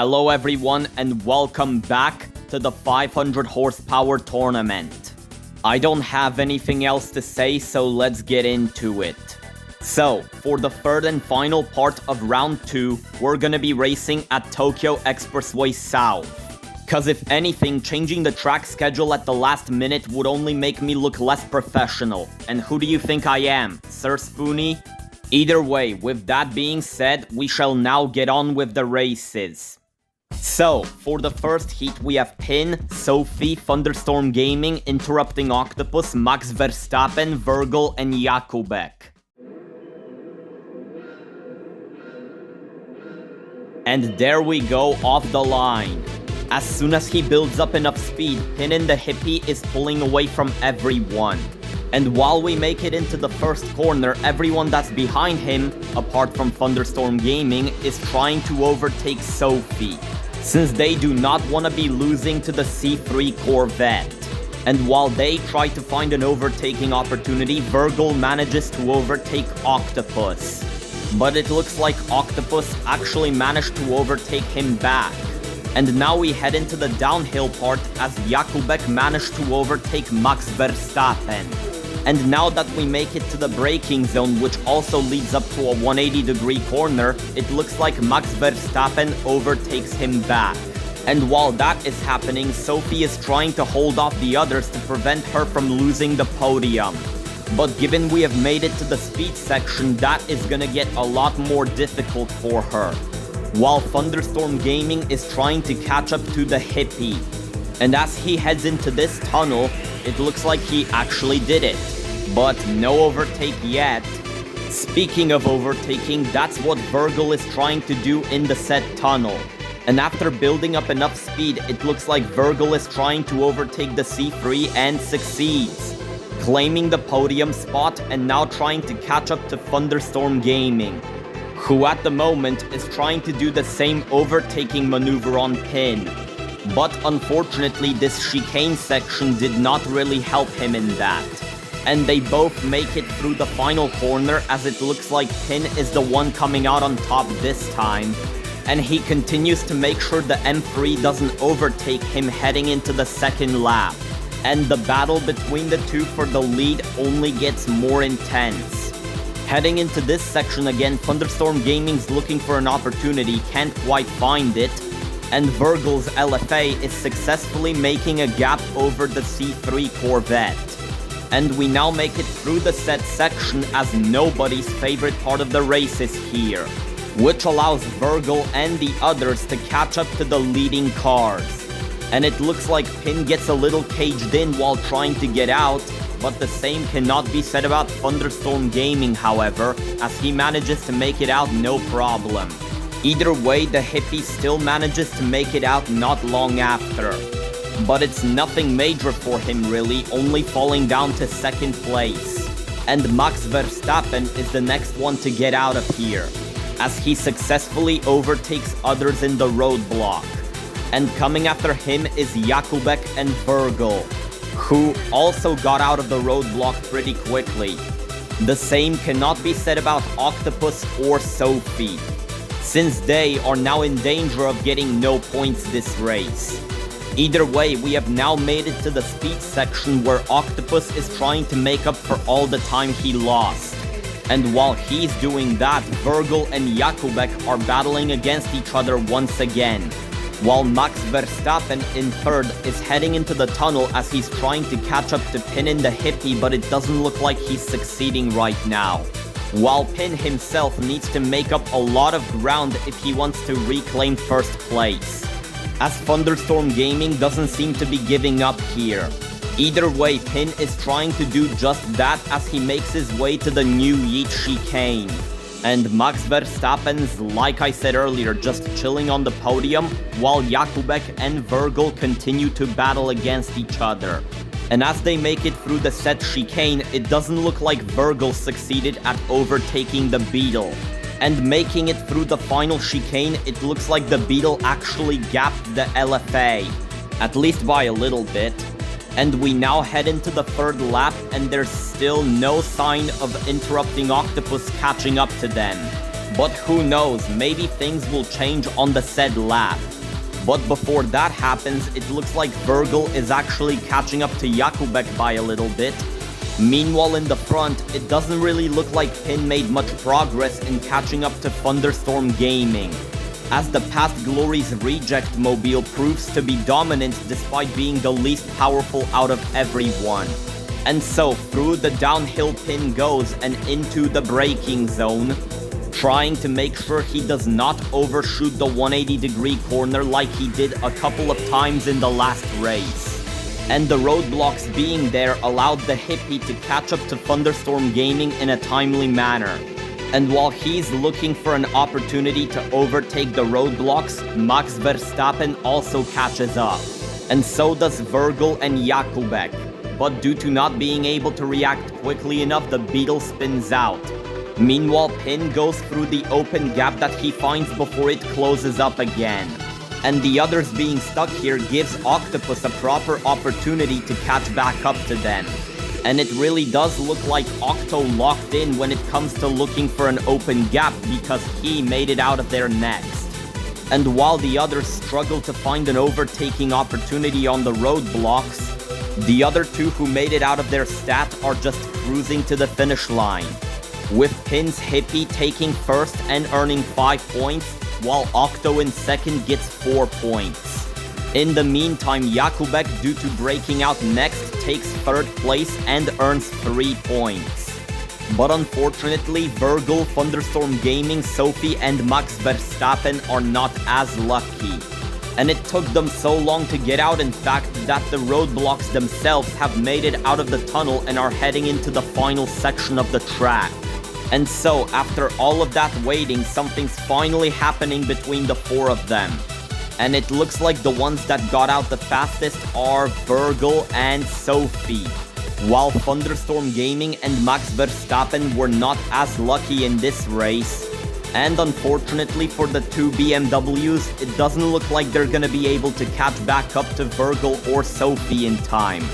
Hello everyone and welcome back to the 500 horsepower tournament. I don't have anything else to say, so let's get into it. So, for the third and final part of round 2, we're gonna be racing at Tokyo Expressway South. Cause if anything, changing the track schedule at the last minute would only make me look less professional. And who do you think I am, Sir Spoony? Either way, with that being said, we shall now get on with the races. So, for the first heat we have Pin, Sophie, Thunderstorm Gaming, Interrupting Octopus, Max Verstappen, Virgil, and Jakubek. And there we go, off the line. As soon as he builds up enough speed, Pin in the Hippie is pulling away from everyone. And while we make it into the first corner, everyone that's behind him, apart from Thunderstorm Gaming, is trying to overtake Sophie, since they do not want to be losing to the C3 Corvette. And while they try to find an overtaking opportunity, Virgil manages to overtake Octopus. But it looks like Octopus actually managed to overtake him back. And now we head into the downhill part as Jakubek managed to overtake Max Verstappen. And now that we make it to the braking zone, which also leads up to a 180-degree corner, it looks like Max Verstappen overtakes him back. And while that is happening, Sophie is trying to hold off the others to prevent her from losing the podium. But given we have made it to the speed section, that is gonna get a lot more difficult for her. While Thunderstorm Gaming is trying to catch up to the Hippie. And as he heads into this tunnel, it looks like he actually did it. But no overtake yet. Speaking of overtaking, that's what Virgil is trying to do in the said tunnel. And after building up enough speed, it looks like Virgil is trying to overtake the C3 and succeeds, claiming the podium spot and now trying to catch up to Thunderstorm Gaming, who at the moment is trying to do the same overtaking maneuver on Pin. But unfortunately, this chicane section did not really help him in that. And they both make it through the final corner as it looks like Pin is the one coming out on top this time. And he continues to make sure the M3 doesn't overtake him heading into the second lap. And the battle between the two for the lead only gets more intense. Heading into this section again, Thunderstorm Gaming's looking for an opportunity, can't quite find it. And Virgil's LFA is successfully making a gap over the C3 Corvette. And we now make it through the set section as nobody's favorite part of the race is here, which allows Virgil and the others to catch up to the leading cars. And it looks like Pin gets a little caged in while trying to get out, but the same cannot be said about Thunderstorm Gaming, however, as he manages to make it out no problem. Either way, the Hippie still manages to make it out not long after. But it's nothing major for him really, only falling down to second place. And Max Verstappen is the next one to get out of here, as he successfully overtakes others in the roadblock. And coming after him is Jakubek and Virgil, who also got out of the roadblock pretty quickly. The same cannot be said about Octopus or Sophie, since they are now in danger of getting no points this race. Either way, we have now made it to the speed section where Octopus is trying to make up for all the time he lost. And while he's doing that, Virgil and Jakubek are battling against each other once again, while Max Verstappen in third is heading into the tunnel as he's trying to catch up to Pin in the Hippie, but it doesn't look like he's succeeding right now. While Pin himself needs to make up a lot of ground if he wants to reclaim first place, as Thunderstorm Gaming doesn't seem to be giving up here. Either way, Pin is trying to do just that as he makes his way to the new Yeet chicane. And Max Verstappen's, like I said earlier, just chilling on the podium, while Jakubek and Virgil continue to battle against each other. And as they make it through the set chicane, it doesn't look like Virgil succeeded at overtaking the Beetle. And making it through the final chicane, it looks like the Beetle actually gapped the LFA, at least by a little bit. And we now head into the third lap, and there's still no sign of Interrupting Octopus catching up to them. But who knows, maybe things will change on the said lap. But before that happens, it looks like Virgil is actually catching up to Jakubek by a little bit. Meanwhile in the front, it doesn't really look like Pin made much progress in catching up to Thunderstorm Gaming, as the Past Glory's Reject Mobile proves to be dominant despite being the least powerful out of everyone. And so through the downhill Pin goes and into the braking zone, trying to make sure he does not overshoot the 180-degree corner like he did a couple of times in the last race. And the roadblocks being there allowed the hippie to catch up to Thunderstorm Gaming in a timely manner. And while he's looking for an opportunity to overtake the roadblocks, Max Verstappen also catches up. And so does Virgil and Jakubek. But due to not being able to react quickly enough, the Beetle spins out. Meanwhile, Pin goes through the open gap that he finds before it closes up again. And the others being stuck here gives Octopus a proper opportunity to catch back up to them. And it really does look like Octo locked in when it comes to looking for an open gap because he made it out of there next. And while the others struggle to find an overtaking opportunity on the roadblocks, the other two who made it out of their stat are just cruising to the finish line, with Pin's hippie taking first and earning 5 points, while Octo in second gets 4 points. In the meantime, Jakubek, due to breaking out next, takes third place and earns 3 points. But unfortunately, Virgil, Thunderstorm Gaming, Sophie, and Max Verstappen are not as lucky. And it took them so long to get out, in fact, that the roadblocks themselves have made it out of the tunnel and are heading into the final section of the track. And so, after all of that waiting, something's finally happening between the four of them. And it looks like the ones that got out the fastest are Virgil and Sophie, while Thunderstorm Gaming and Max Verstappen were not as lucky in this race. And unfortunately for the two BMWs, it doesn't look like they're gonna be able to catch back up to Virgil or Sophie in time.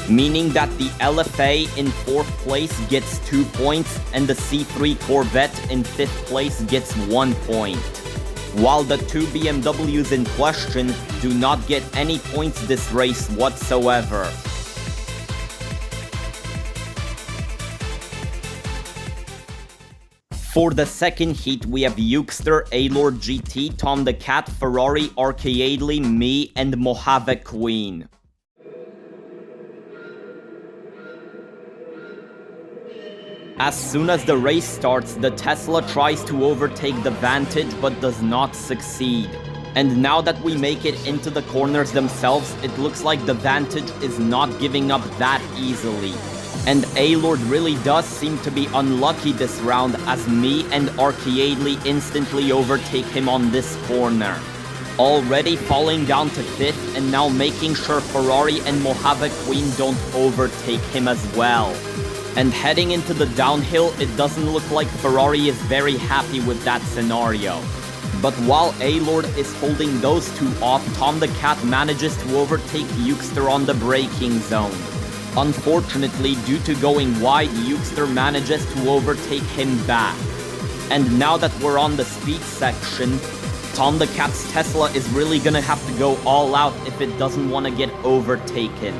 Meaning that the LFA in 4th place gets 2 points and the C3 Corvette in 5th place gets 1 point. While the two BMWs in question do not get any points this race whatsoever. For the second heat, we have Ukester, A-Lord GT, Tom the Cat, Ferrari, Arcaadely, me, and Mojave Queen. As soon as the race starts, the Tesla tries to overtake the Vantage but does not succeed. And now that we make it into the corners themselves, it looks like the Vantage is not giving up that easily. And A-Lord really does seem to be unlucky this round, as me and Arcaadely instantly overtake him on this corner, already falling down to 5th and now making sure Ferrari and Mojave Queen don't overtake him as well. And heading into the downhill, it doesn't look like Ferrari is very happy with that scenario. But while A-Lord is holding those two off, Tom the Cat manages to overtake Ukester on the braking zone. Unfortunately, due to going wide, Ukester manages to overtake him back. And now that we're on the speed section, Tom the Cat's Tesla is really gonna have to go all out if it doesn't want to get overtaken.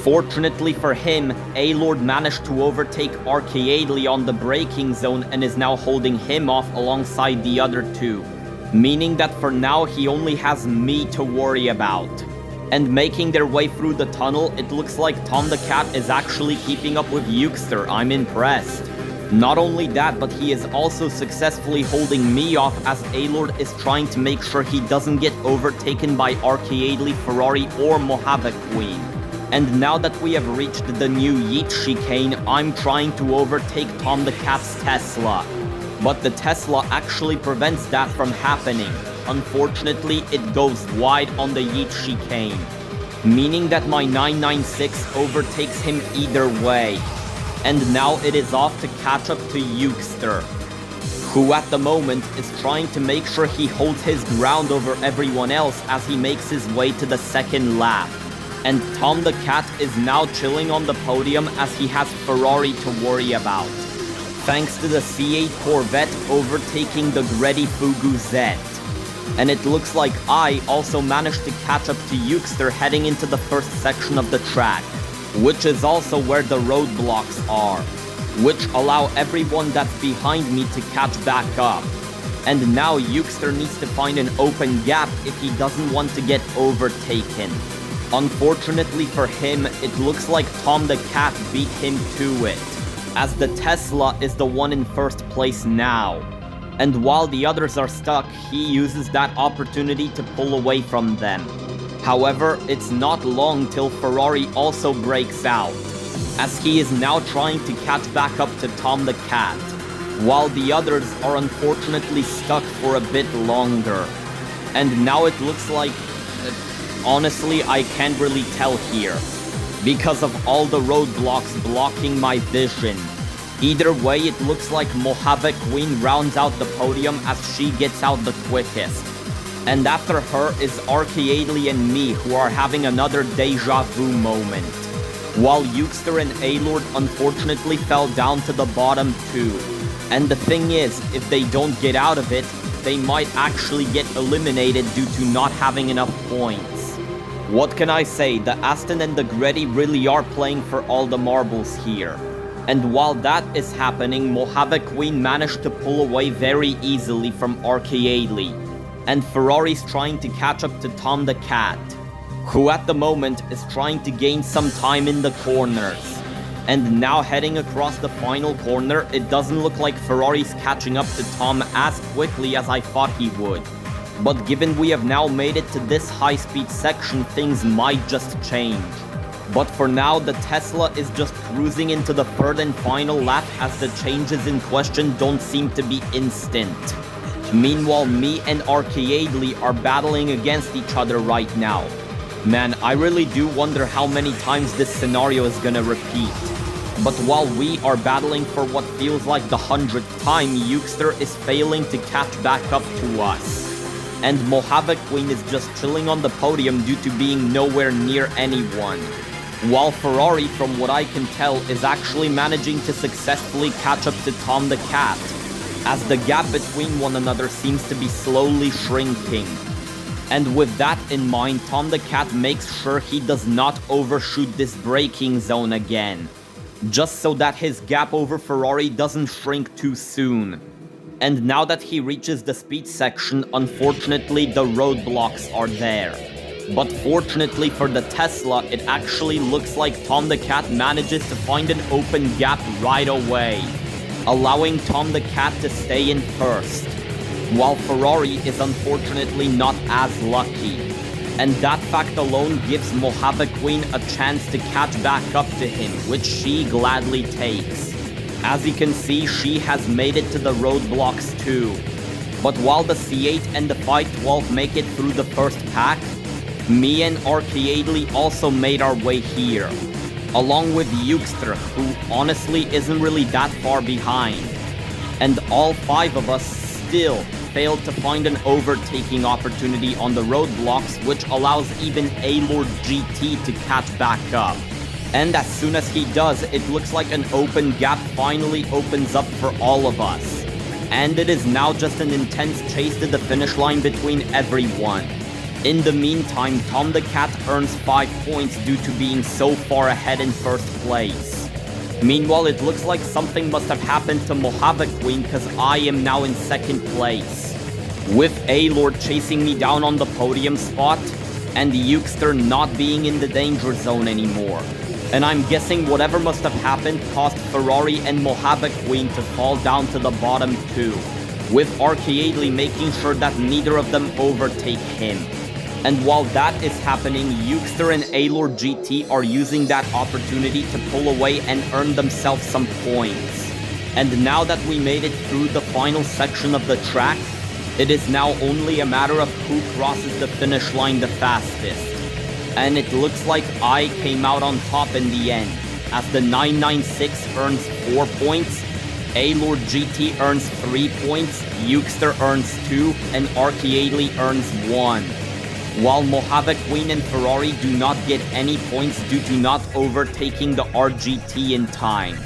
Fortunately for him, A-Lord managed to overtake Arcaadely on the braking zone and is now holding him off alongside the other two, meaning that for now he only has me to worry about. And making their way through the tunnel, it looks like Tom the Cat is actually keeping up with Ukester. I'm impressed. Not only that, but he is also successfully holding me off as A-Lord is trying to make sure he doesn't get overtaken by Arcaadely, Ferrari, or Mojave Queen. And now that we have reached the new Yeet chicane, I'm trying to overtake Tom the Cat's Tesla. But the Tesla actually prevents that from happening. Unfortunately, it goes wide on the Yeet chicane, meaning that my 996 overtakes him either way. And now it is off to catch up to Ukester, who at the moment is trying to make sure he holds his ground over everyone else as he makes his way to the second lap. And Tom the Cat is now chilling on the podium as he has Ferrari to worry about. thanks to the C8 Corvette overtaking the Greddy Fugu Z. And it looks like I also managed to catch up to Ukester heading into the first section of the track, which is also where the roadblocks are, which allow everyone that's behind me to catch back up. And now Ukester needs to find an open gap if he doesn't want to get overtaken. Unfortunately for him, it looks like Tom the Cat beat him to it, as the Tesla is the one in first place now. And while the others are stuck, he uses that opportunity to pull away from them. However, it's not long till Ferrari also breaks out, as he is now trying to catch back up to Tom the Cat, while the others are unfortunately stuck for a bit longer. And now it looks like... honestly, I can't really tell here, because of all the roadblocks blocking my vision. Either way, it looks like Mojave Queen rounds out the podium as she gets out the quickest. And after her is Archaeadly and me, who are having another deja vu moment. While Ukester and A-Lord unfortunately fell down to the bottom too. And the thing is, if they don't get out of it, they might actually get eliminated due to not having enough points. What can I say, the Aston and the Greddy really are playing for all the marbles here. And while that is happening, Mojave Queen managed to pull away very easily from Archaeadly. And Ferrari's trying to catch up to Tom the Cat, who at the moment is trying to gain some time in the corners. And now heading across the final corner, it doesn't look like Ferrari's catching up to Tom as quickly as I thought he would. But given we have now made it to this high-speed section, things might just change. But for now, the Tesla is just cruising into the third and final lap as the changes in question don't seem to be instant. Meanwhile, me and Archaeadly are battling against each other right now. Man, I really do wonder how many times this scenario is gonna repeat. But while we are battling for what feels like the 100th time, Ukester is failing to catch back up to us. And Mojave Queen is just chilling on the podium due to being nowhere near anyone. While Ferrari, from what I can tell, is actually managing to successfully catch up to Tom the Cat, as the gap between one another seems to be slowly shrinking. And with that in mind, Tom the Cat makes sure he does not overshoot this braking zone again, just so that his gap over Ferrari doesn't shrink too soon. And now that he reaches the speed section, unfortunately the roadblocks are there. But fortunately for the Tesla, it actually looks like Tom the Cat manages to find an open gap right away, allowing Tom the Cat to stay in first, while Ferrari is unfortunately not as lucky. And that fact alone gives Mojave Queen a chance to catch back up to him, which she gladly takes. As you can see, she has made it to the roadblocks too. But while the C8 and the 512 make it through the first pack, me and Archaeadly also made our way here, along with Ukester, who honestly isn't really that far behind. And all 5 of us still failed to find an overtaking opportunity on the roadblocks, which allows even A-Lord GT to catch back up. And as soon as he does, it looks like an open gap finally opens up for all of us. And it is now just an intense chase to the finish line between everyone. In the meantime, Tom the Cat earns 5 points due to being so far ahead in first place. Meanwhile, it looks like something must have happened to Mojave Queen, because I am now in second place, with A-Lord chasing me down on the podium spot, and Ukester not being in the danger zone anymore. And I'm guessing whatever must have happened caused Ferrari and Mojave Queen to fall down to the bottom too, with Archaeadly making sure that neither of them overtake him. And while that is happening, Ukester and A-Lord GT are using that opportunity to pull away and earn themselves some points. And now that we made it through the final section of the track, it is now only a matter of who crosses the finish line the fastest. And it looks like I came out on top in the end, as the 996 earns 4 points, A-Lord GT earns 3 points, Ukester earns 2, and Archaeadly earns 1. While Mojave Queen and Ferrari do not get any points due to not overtaking the RGT in time.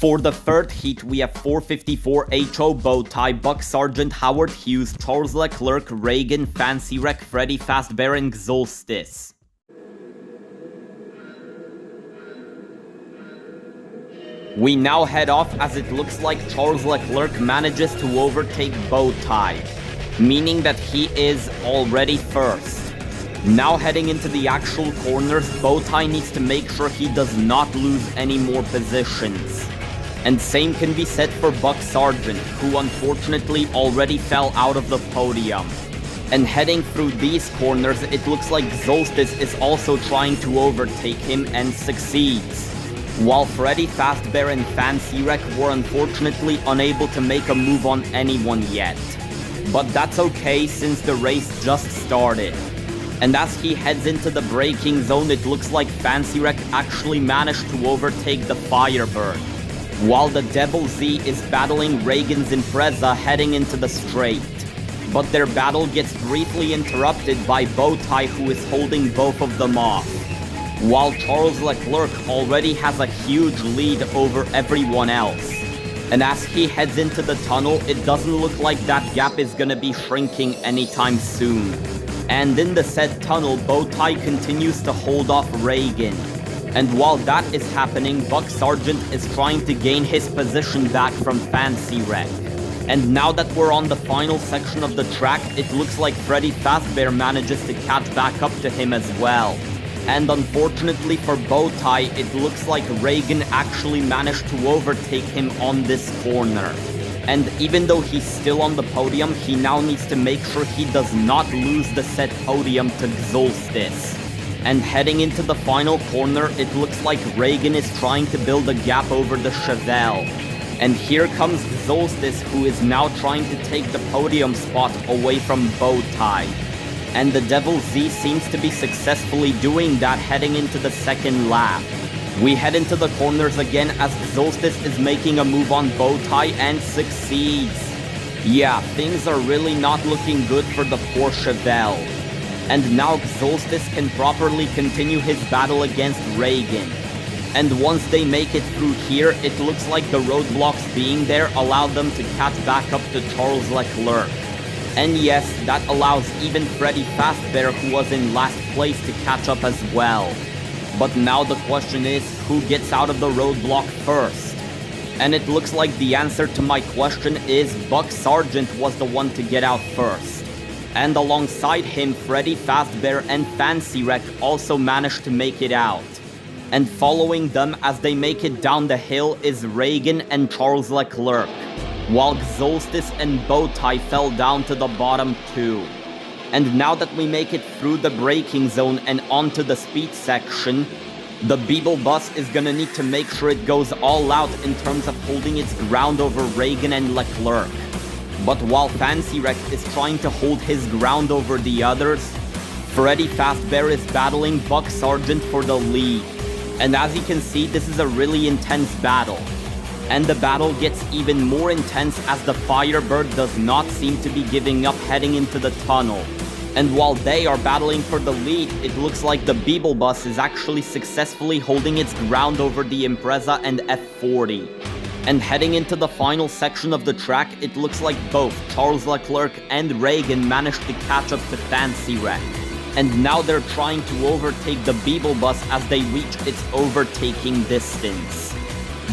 For the third heat, we have 454 HO Bowtie, Buck Sargent, Howard Hughes, Charles Leclerc, Reagan, Fancy Wreck, Freddy Fazbear, and Xolstis. We now head off as it looks like Charles Leclerc manages to overtake Bowtie, meaning that he is already first. Now heading into the actual corners, Bowtie needs to make sure he does not lose any more positions. And same can be said for Buck Sargent, who unfortunately already fell out of the podium. And heading through these corners, it looks like Xolstis is also trying to overtake him and succeeds. While Freddy Fazbear and Fancy Wreck were unfortunately unable to make a move on anyone yet. But that's okay since the race just started. And as he heads into the braking zone, it looks like Fancy Wreck actually managed to overtake the Firebird, while the Devil Z is battling Reagan's Impreza heading into the straight. But their battle gets briefly interrupted by Bowtie, who is holding both of them off, while Charles Leclerc already has a huge lead over everyone else. And as he heads into the tunnel, it doesn't look like that gap is gonna be shrinking anytime soon. And in the said tunnel, Bowtie continues to hold off Reagan. And while that is happening, Buck Sargent is trying to gain his position back from Fancy Wreck. And now that we're on the final section of the track, it looks like Freddy Fazbear manages to catch back up to him as well. And unfortunately for Bowtie, it looks like Reagan actually managed to overtake him on this corner. And even though he's still on the podium, he now needs to make sure he does not lose the said podium to Xolstis. And heading into the final corner, it looks like Reagan is trying to build a gap over the Chevelle. And here comes Xolstis, who is now trying to take the podium spot away from Bowtie. And the Devil Z seems to be successfully doing that heading into the second lap. We head into the corners again as Xolstis is making a move on Bowtie and succeeds. Yeah, things are really not looking good for the poor Chevelle. And now Xolstis can properly continue his battle against Reagan. And once they make it through here, it looks like the roadblocks being there allowed them to catch back up to Charles Leclerc. And yes, that allows even Freddy Fazbear, who was in last place, to catch up as well. But now the question is, who gets out of the roadblock first? And it looks like the answer to my question is Buck Sargent was the one to get out first. And alongside him, Freddy Fazbear and Fancy Wreck also managed to make it out. And following them as they make it down the hill is Reagan and Charles Leclerc, while Xolstis and Bowtie fell down to the bottom too. And now that we make it through the braking zone and onto the speed section, the Beeble bus is gonna need to make sure it goes all out in terms of holding its ground over Reagan and Leclerc. But while Fancy Wreck is trying to hold his ground over the others, Freddy Fazbear is battling Buck Sargent for the lead. And as you can see, this is a really intense battle. And the battle gets even more intense as the Firebird does not seem to be giving up heading into the tunnel. And while they are battling for the lead, it looks like the Beeble bus is actually successfully holding its ground over the Impreza and F40. And heading into the final section of the track, it looks like both Charles Leclerc and Reagan managed to catch up to Fancy Wreck. And now they're trying to overtake the Beeble bus as they reach its overtaking distance.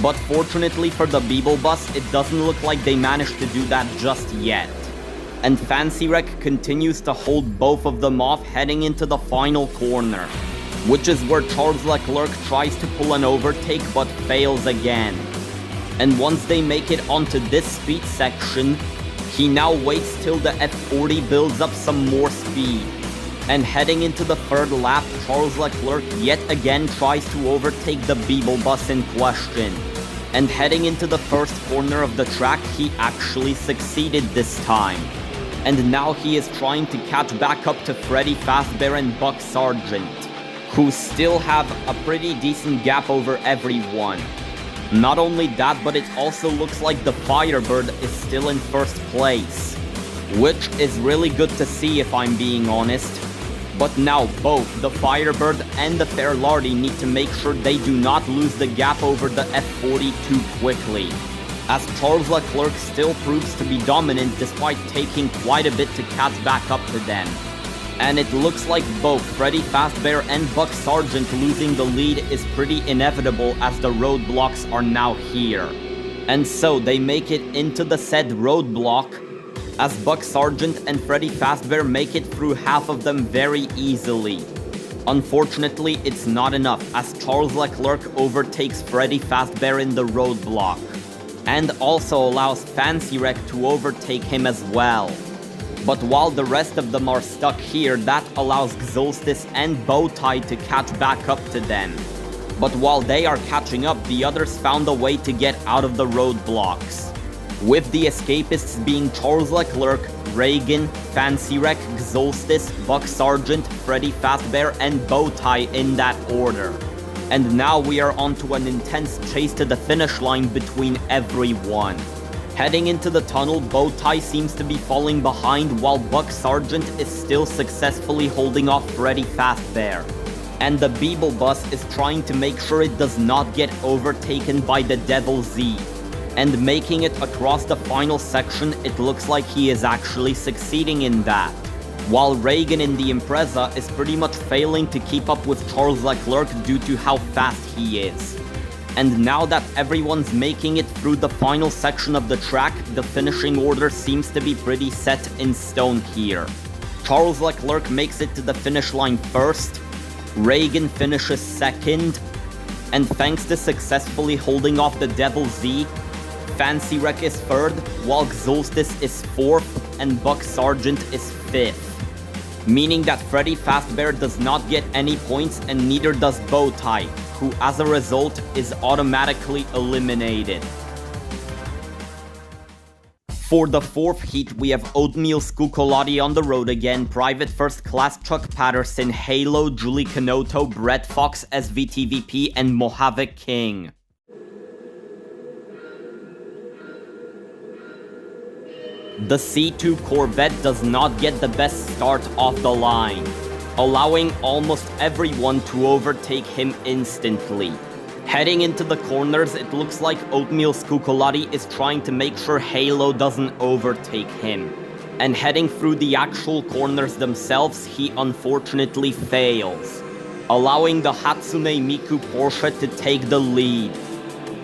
But fortunately for the Beeble bus, it doesn't look like they managed to do that just yet. And Fancy Wreck continues to hold both of them off heading into the final corner, which is where Charles Leclerc tries to pull an overtake but fails again. And once they make it onto this speed section, he now waits till the F40 builds up some more speed. And heading into the third lap, Charles Leclerc yet again tries to overtake the Beeble bus in question. And heading into the first corner of the track, he actually succeeded this time. And now he is trying to catch back up to Freddy Fazbear and Buck Sargent, who still have a pretty decent gap over everyone. Not only that, but it also looks like the Firebird is still in first place, which is really good to see if I'm being honest. But now both the Firebird and the Fairlardy need to make sure they do not lose the gap over the F40 too quickly, as Charles Leclerc still proves to be dominant despite taking quite a bit to catch back up to them. And it looks like both Freddy Fazbear and Buck Sargent losing the lead is pretty inevitable as the roadblocks are now here. And so they make it into the said roadblock, as Buck Sargent and Freddy Fazbear make it through half of them very easily. Unfortunately, it's not enough, as Charles Leclerc overtakes Freddy Fazbear in the roadblock, and also allows Fancy Wreck to overtake him as well. But while the rest of them are stuck here, that allows Xolstis and Bowtie to catch back up to them. But while they are catching up, the others found a way to get out of the roadblocks, with the escapists being Charles Leclerc, Reagan, Fancy Wreck, Xolstis, Buck Sargent, Freddy Fazbear, and Bowtie in that order. And now we are onto an intense chase to the finish line between everyone. Heading into the tunnel, Bowtie seems to be falling behind while Buck Sargent is still successfully holding off Freddy Fazbear. And the Beeble bus is trying to make sure it does not get overtaken by the Devil Z. And making it across the final section, it looks like he is actually succeeding in that. While Reagan in the Impreza is pretty much failing to keep up with Charles Leclerc due to how fast he is. And now that everyone's making it through the final section of the track, the finishing order seems to be pretty set in stone here. Charles Leclerc makes it to the finish line first, Reagan finishes second, and thanks to successfully holding off the Devil Z, Fancy Wreck is third, while Xolstis is fourth, and Buck Sargent is fifth. Meaning that Freddy Fazbear does not get any points and neither does Bowtie, who as a result is automatically eliminated. For the fourth heat, we have Oatmeal Scucolotti on the road again, Private First Class Chuck Patterson, Halo, Julie Canoto, Brett Fox, SVTVP, and Mojave King. The C2 Corvette does not get the best start off the line, allowing almost everyone to overtake him instantly. Heading into the corners, it looks like Oatmeal Scucolotti is trying to make sure Halo doesn't overtake him. And heading through the actual corners themselves, he unfortunately fails, allowing the Hatsune Miku Porsche to take the lead.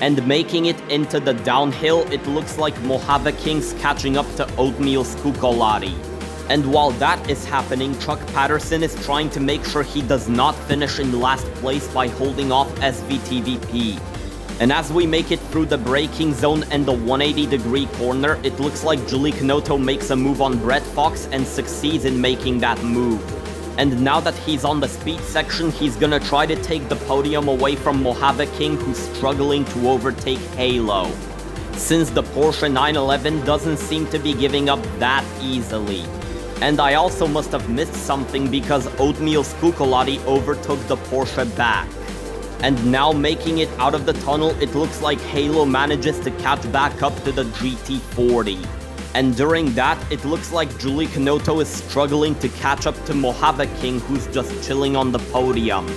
And making it into the downhill, it looks like Mojave King's catching up to Oatmeal Scucolotti. And while that is happening, Chuck Patterson is trying to make sure he does not finish in last place by holding off SVTVP. And as we make it through the braking zone and the 180-degree corner, it looks like Julie Canoto makes a move on Brett Fox and succeeds in making that move. And now that he's on the speed section, he's gonna try to take the podium away from Mojave King, who's struggling to overtake Halo, since the Porsche 911 doesn't seem to be giving up that easily. And I also must have missed something because Oatmeal Scucolotti overtook the Porsche back. And now making it out of the tunnel, it looks like Halo manages to catch back up to the GT40. And during that, it looks like Julie Canoto is struggling to catch up to Mojave King, who's just chilling on the podium.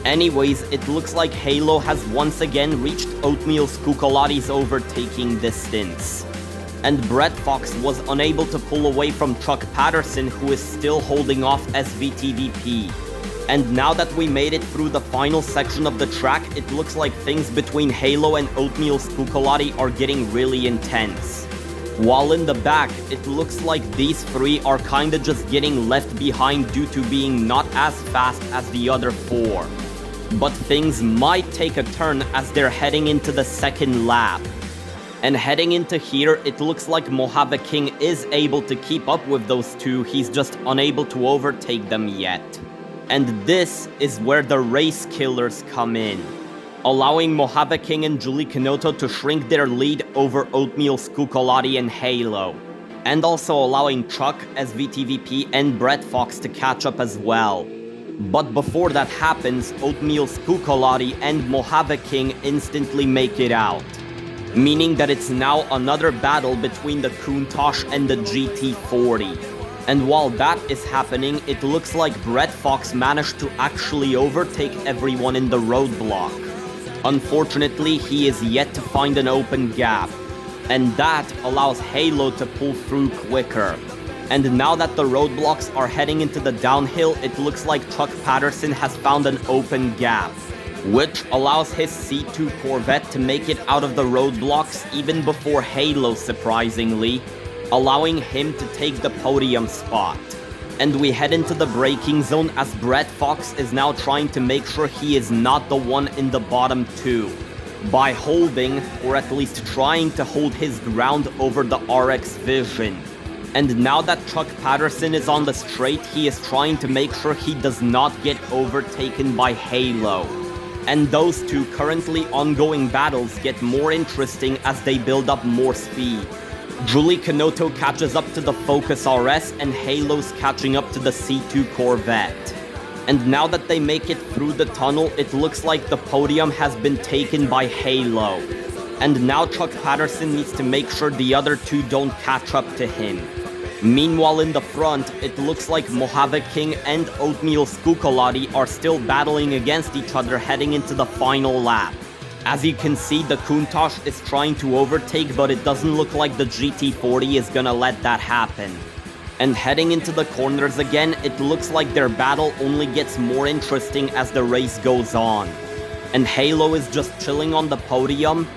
Anyways, it looks like Halo has once again reached Oatmeal Scucolotti's overtaking distance. And Brett Fox was unable to pull away from Chuck Patterson, who is still holding off SVTVP. And now that we made it through the final section of the track, it looks like things between Halo and Oatmeal Scucolotti are getting really intense. While in the back, it looks like these three are kinda just getting left behind due to being not as fast as the other four. But things might take a turn as they're heading into the second lap. And heading into here, it looks like Mojave King is able to keep up with those two, he's just unable to overtake them yet. And this is where the race killers come in, allowing Mojave King and Julie Canoto to shrink their lead over Oatmeal Scucolotti and Halo, and also allowing Chuck, SVTVP, and Brett Fox to catch up as well. But before that happens, Oatmeal Scucolotti and Mojave King instantly make it out, meaning that it's now another battle between the Countach and the GT40. And while that is happening, it looks like Brett Fox managed to actually overtake everyone in the roadblock. Unfortunately, he is yet to find an open gap, and that allows Halo to pull through quicker. And now that the roadblocks are heading into the downhill, it looks like Chuck Patterson has found an open gap, which allows his C2 Corvette to make it out of the roadblocks even before Halo, surprisingly, allowing him to take the podium spot. And we head into the braking zone as Brett Fox is now trying to make sure he is not the one in the bottom two, by holding, or at least trying to hold his ground over the RX Vision. And now that Chuck Patterson is on the straight, he is trying to make sure he does not get overtaken by Halo. And those two currently ongoing battles get more interesting as they build up more speed. Julie Canotto catches up to the Focus RS and Halo's catching up to the C2 Corvette. And now that they make it through the tunnel, it looks like the podium has been taken by Halo. And now Chuck Patterson needs to make sure the other two don't catch up to him. Meanwhile in the front, it looks like Mojave King and Oatmeal Skukolati are still battling against each other heading into the final lap. As you can see, the Countach is trying to overtake, but it doesn't look like the GT40 is gonna let that happen. And heading into the corners again, it looks like their battle only gets more interesting as the race goes on. And Halo is just chilling on the podium,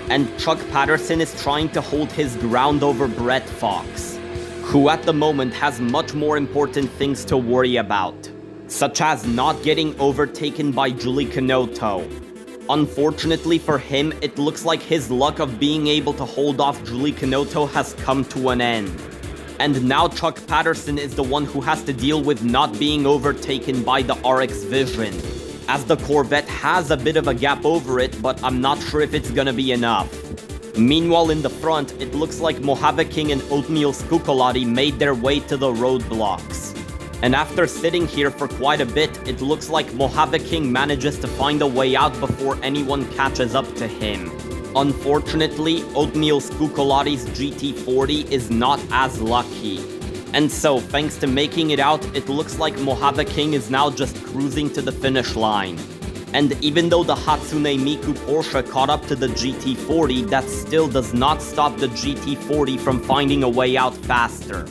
and Chuck Patterson is trying to hold his ground over Brett Fox, who at the moment has much more important things to worry about, such as not getting overtaken by Julie Canotto. Unfortunately for him, it looks like his luck of being able to hold off Julie Canotto has come to an end. And now Chuck Patterson is the one who has to deal with not being overtaken by the RX Vision, as the Corvette has a bit of a gap over it, but I'm not sure if it's gonna be enough. Meanwhile in the front, it looks like Mojave King and Oatmeal Skukolati made their way to the roadblocks. And after sitting here for quite a bit, it looks like Mojave King manages to find a way out before anyone catches up to him. Unfortunately, Oatmeal Skukolati's GT40 is not as lucky. And so, thanks to making it out, it looks like Mojave King is now just cruising to the finish line. And even though the Hatsune Miku Porsche caught up to the GT40, that still does not stop the GT40 from finding a way out faster.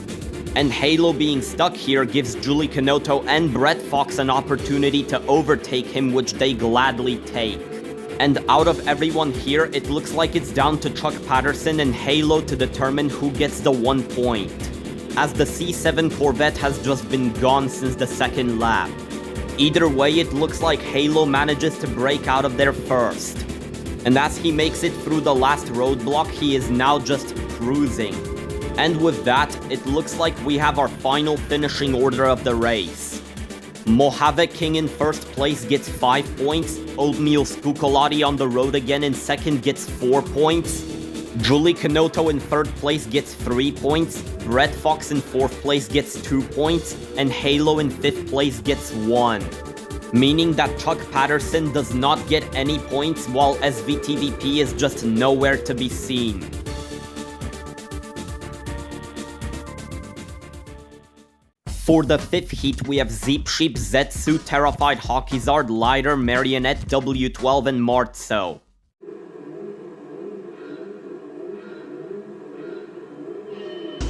And Halo being stuck here gives Julie Canotto and Brett Fox an opportunity to overtake him, which they gladly take. And out of everyone here, it looks like it's down to Chuck Patterson and Halo to determine who gets the 1 point, as the C7 Corvette has just been gone since the second lap. Either way, it looks like Halo manages to break out of there first. And as he makes it through the last roadblock, he is now just cruising. And with that, it looks like we have our final finishing order of the race. Mojave King in first place gets 5 points, Oatmeal Skukolati on the road again in second gets 4 points, Julie Canotto in third place gets 3 points, Brett Fox in fourth place gets 2 points, and Halo in fifth place gets 1. Meaning that Chuck Patterson does not get any points while SVTVP is just nowhere to be seen. For the fifth heat, we have Zeep Sheep, Zetsu, Terrified Hawkizard, Lighter, Marionette, W12, and Martso.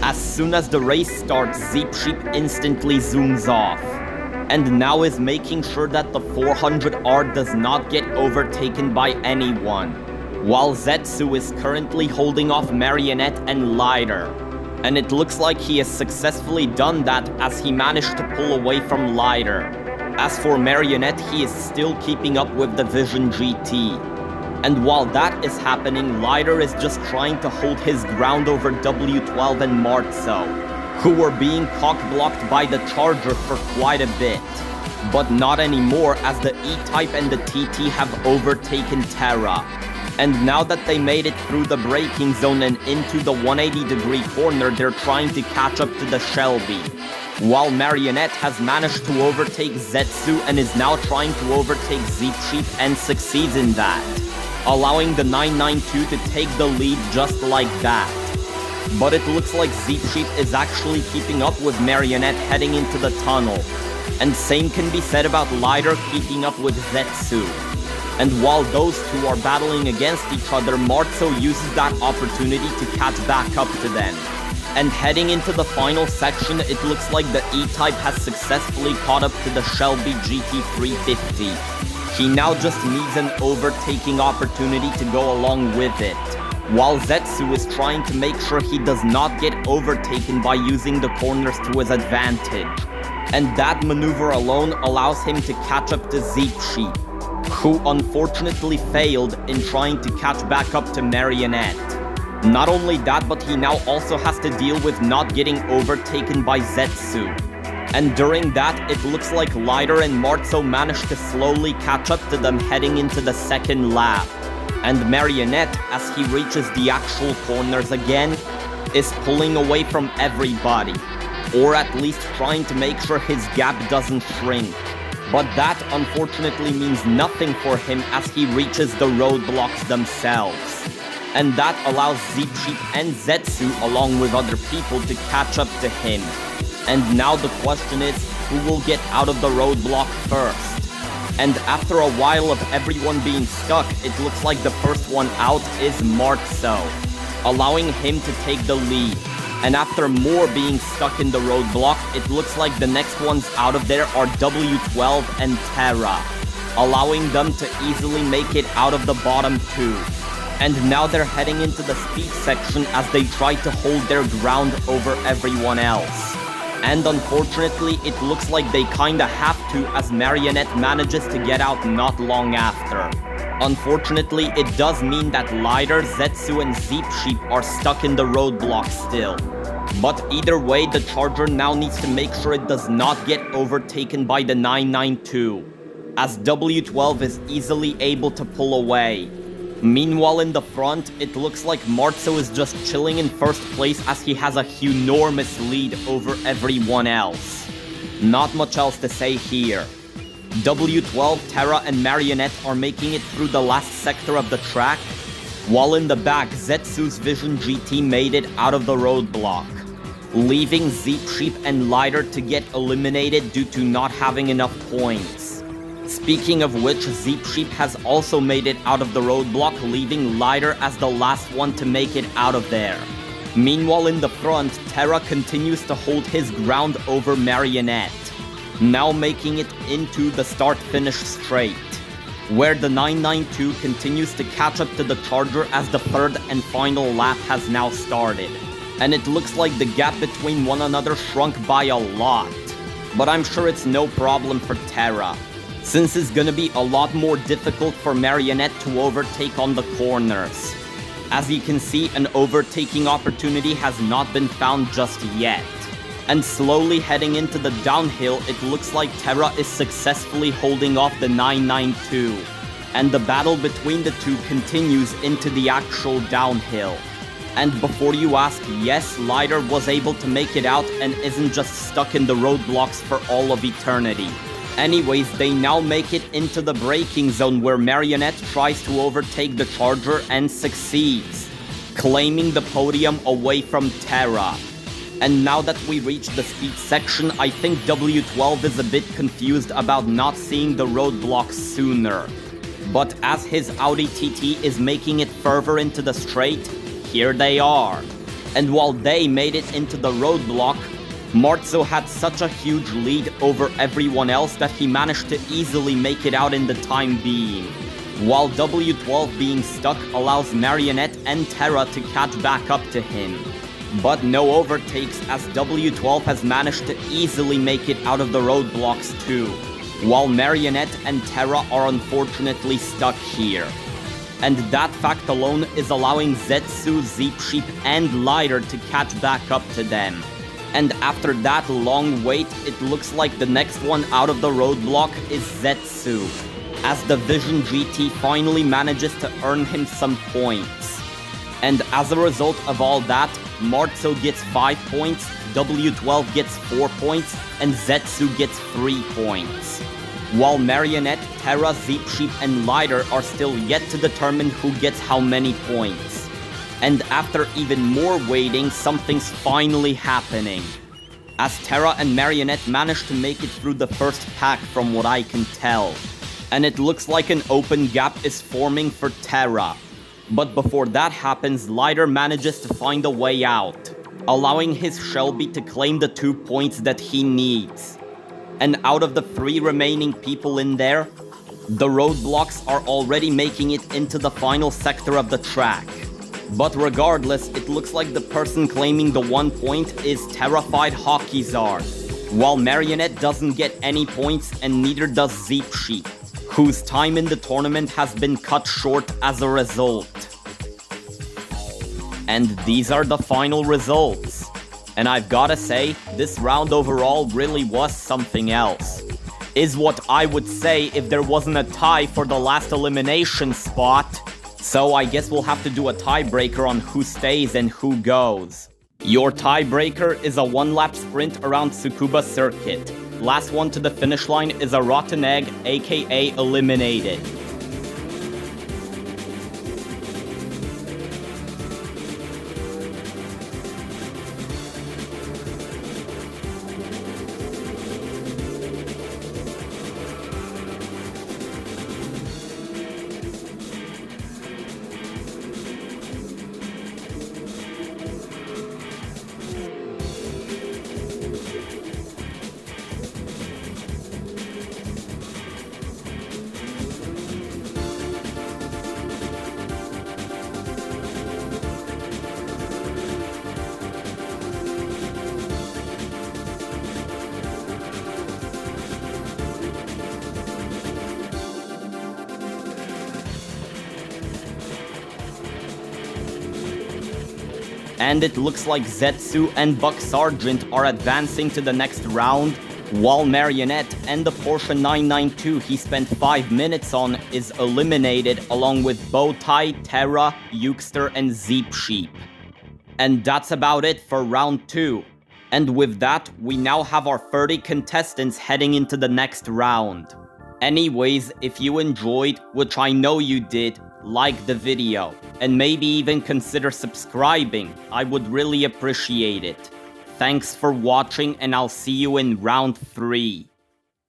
As soon as the race starts, Zeep Sheep instantly zooms off, and now is making sure that the 400R does not get overtaken by anyone, while Zetsu is currently holding off Marionette and Lighter. And it looks like he has successfully done that as he managed to pull away from Lighter. As for Marionette, he is still keeping up with the Vision GT. And while that is happening, Lighter is just trying to hold his ground over W12 and Martso, who were being cock-blocked by the Charger for quite a bit. But not anymore, as the E-Type and the TT have overtaken Terra. And now that they made it through the braking zone and into the 180-degree corner, they're trying to catch up to the Shelby. While Marionette has managed to overtake Zetsu and is now trying to overtake Zeep Sheep and succeeds in that, allowing the 992 to take the lead just like that. But it looks like Zeep Sheep is actually keeping up with Marionette heading into the tunnel. And same can be said about Lighter keeping up with Zetsu. And while those two are battling against each other, Marzo uses that opportunity to catch back up to them. And heading into the final section, it looks like the E-Type has successfully caught up to the Shelby GT350. He now just needs an overtaking opportunity to go along with it, while Zetsu is trying to make sure he does not get overtaken by using the corners to his advantage. And that maneuver alone allows him to catch up to Zeep Sheep, who unfortunately failed in trying to catch back up to Marionette. Not only that, but he now also has to deal with not getting overtaken by Zetsu. And during that, it looks like Lighter and Marzo managed to slowly catch up to them heading into the second lap. And Marionette, as he reaches the actual corners again, is pulling away from everybody, or at least trying to make sure his gap doesn't shrink. But that unfortunately means nothing for him as he reaches the roadblocks themselves. And that allows Zeep Sheep and Zetsu along with other people to catch up to him. And now the question is, who will get out of the roadblock first? And after a while of everyone being stuck, it looks like the first one out is Marzo, allowing him to take the lead. And after more being stuck in the roadblock, it looks like the next ones out of there are W12 and Terra, allowing them to easily make it out of the bottom two. And now they're heading into the speed section as they try to hold their ground over everyone else. And unfortunately, it looks like they kinda have to as Marionette manages to get out not long after. Unfortunately, it does mean that Lighter, Zetsu, and Zeep Sheep are stuck in the roadblock still. But either way, the Charger now needs to make sure it does not get overtaken by the 992, as W12 is easily able to pull away. Meanwhile, in the front, it looks like Marzo is just chilling in first place as he has a enormous lead over everyone else. Not much else to say here. W12, Terra, and Marionette are making it through the last sector of the track, while in the back, Zetsu's Vision GT made it out of the roadblock, leaving Zeep Sheep and Lighter to get eliminated due to not having enough points. Speaking of which, Zeep Sheep has also made it out of the roadblock, leaving Lighter as the last one to make it out of there. Meanwhile, in the front, Terra continues to hold his ground over Marionette, now making it into the start-finish straight, where the 992 continues to catch up to the Charger as the third and final lap has now started. And it looks like the gap between one another shrunk by a lot, but I'm sure it's no problem for Terra, since it's gonna be a lot more difficult for Marionette to overtake on the corners. As you can see, an overtaking opportunity has not been found just yet. And slowly heading into the downhill, it looks like Terra is successfully holding off the 992. And the battle between the two continues into the actual downhill. And before you ask, yes, Lighter was able to make it out and isn't just stuck in the roadblocks for all of eternity. Anyways, they now make it into the braking zone where Marionette tries to overtake the Charger and succeeds, claiming the podium away from Terra. And now that we reach the speed section, I think W12 is a bit confused about not seeing the roadblocks sooner. But as his Audi TT is making it further into the straight, here they are. And while they made it into the roadblock, Marzo had such a huge lead over everyone else that he managed to easily make it out in the time being, while W12 being stuck allows Marionette and Terra to catch back up to him. But no overtakes as W12 has managed to easily make it out of the roadblocks too, while Marionette and Terra are unfortunately stuck here. And that fact alone is allowing Zetsu, Zeep Sheep, and Lighter to catch back up to them. And after that long wait, it looks like the next one out of the roadblock is Zetsu, as the Vision GT finally manages to earn him some points. And as a result of all that, Marzo gets 5 points, W12 gets 4 points, and Zetsu gets 3 points. While Marionette, Terra, Zeep Sheep, and Lighter are still yet to determine who gets how many points. And after even more waiting, something's finally happening. As Terra and Marionette manage to make it through the first pack from what I can tell. And it looks like an open gap is forming for Terra. But before that happens, Lighter manages to find a way out, allowing his Shelby to claim the 2 points that he needs. And out of the 3 remaining people in there, the roadblocks are already making it into the final sector of the track. But regardless, it looks like the person claiming the 1 point is Terrified Hockey Czar, while Marionette doesn't get any points and neither does Zeep Sheep, whose time in the tournament has been cut short as a result. And these are the final results. And I've gotta say, this round overall really was something else. Is what I would say if there wasn't a tie for the last elimination spot. So I guess we'll have to do a tiebreaker on who stays and who goes. Your tiebreaker is a 1-lap sprint around Tsukuba Circuit. Last one to the finish line is a rotten egg, aka eliminated. And it looks like Zetsu and Buck Sargent are advancing to the next round, while Marionette and the Porsche 992 he spent 5 minutes on is eliminated along with Bowtie, Terra, Ukester, and Zeep Sheep. And that's about it for round 2. And with that, we now have our 30 contestants heading into the next round. Anyways, if you enjoyed, which I know you did, like the video, and maybe even consider subscribing. I would really appreciate it. Thanks for watching, and I'll see you in round 3.